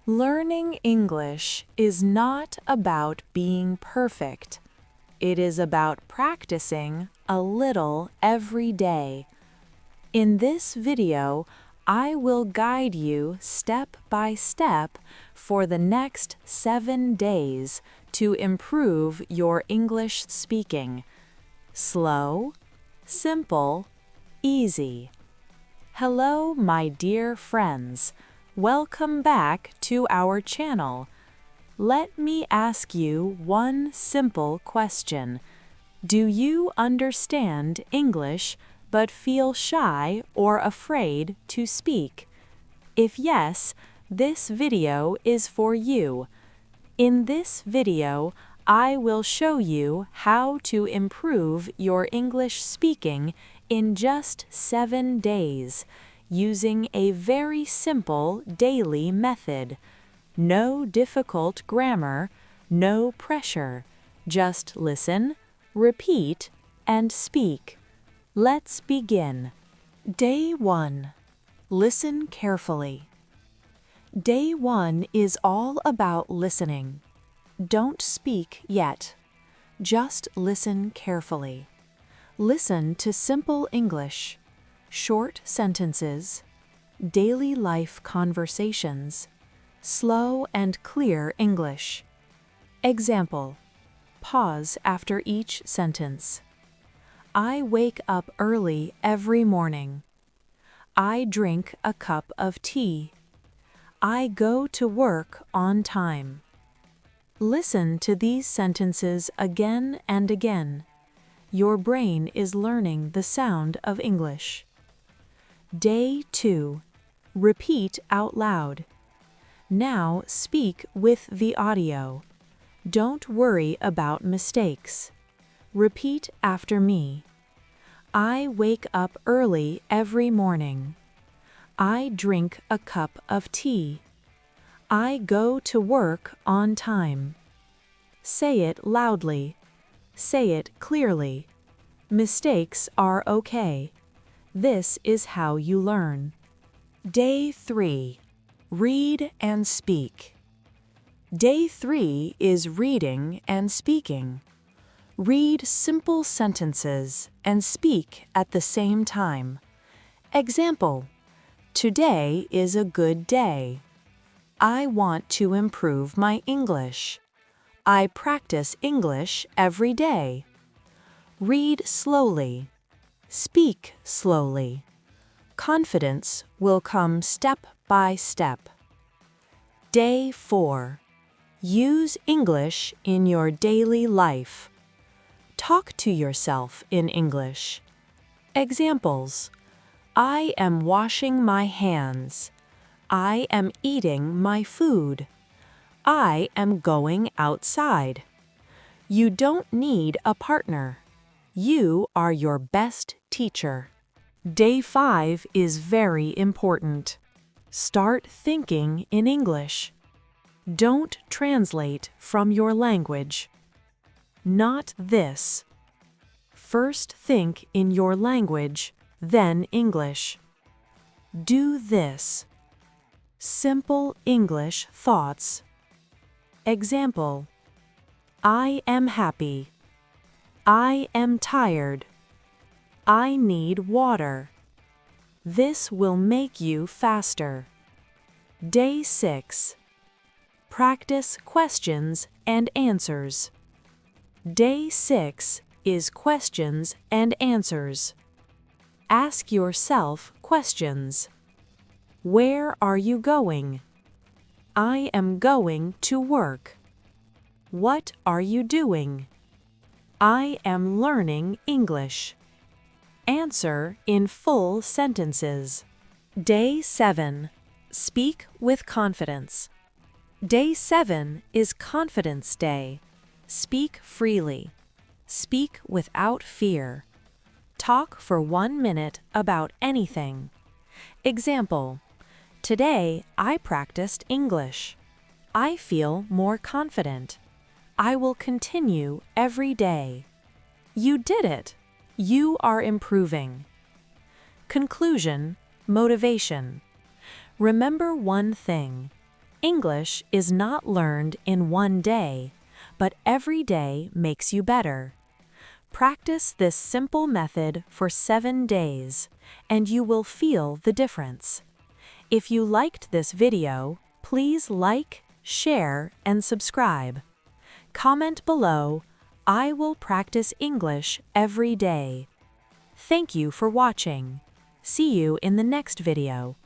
Learning English is not about being perfect. It is about practicing a little every day. In this video, I will guide you step by step for the next 7 days to improve your English speaking. Slow, simple, easy. Hello, my dear friends. Welcome back to our channel. Let me ask you one simple question. Do you understand English but feel shy or afraid to speak? If yes, this video is for you. In this video, I will show you how to improve your English speaking in just 7 days, using a very simple daily method. No difficult grammar, no pressure. Just listen, repeat, and speak. Let's begin. Day 1. Listen carefully. Day 1 is all about listening. Don't speak yet. Just listen carefully. Listen to simple English, short sentences, daily life conversations, slow and clear English. Example. Pause after each sentence. I wake up early every morning. I drink a cup of tea. I go to work on time. Listen to these sentences again and again. Your brain is learning the sound of English. Day 2. Repeat out loud. Now speak with the audio. Don't worry about mistakes. Repeat after me. I wake up early every morning. I drink a cup of tea. I go to work on time. Say it loudly. Say it clearly. Mistakes are okay. This is how you learn. Day 3. Read and speak. Day 3 is reading and speaking. Read simple sentences and speak at the same time. Example. Today is a good day. I want to improve my English. I practice English every day. Read slowly. Speak slowly. Confidence will come step by step. Day 4. Use English in your daily life. Talk to yourself in English. Examples. I am washing my hands. I am eating my food. I am going outside. You don't need a partner. You are your best teacher. Day 5 is very important. Start thinking in English. Don't translate from your language. Not this. First think in your language, then English. Do this. Simple English thoughts. Example. I am happy. I am tired. I need water. This will make you faster. Day 6. Practice questions and answers. Day 6 is questions and answers. Ask yourself questions. Where are you going? I am going to work. What are you doing? I am learning English. Answer in full sentences. Day 7. Speak with confidence. Day 7 is Confidence Day. Speak freely. Speak without fear. Talk for 1 minute about anything. Example. Today I practiced English. I feel more confident. I will continue every day. You did it. You are improving. Conclusion, motivation. Remember one thing. English is not learned in one day, but every day makes you better. Practice this simple method for 7 days, and you will feel the difference. If you liked this video, please like, share, and subscribe. Comment below, "I will practice English every day." Thank you for watching. See you in the next video.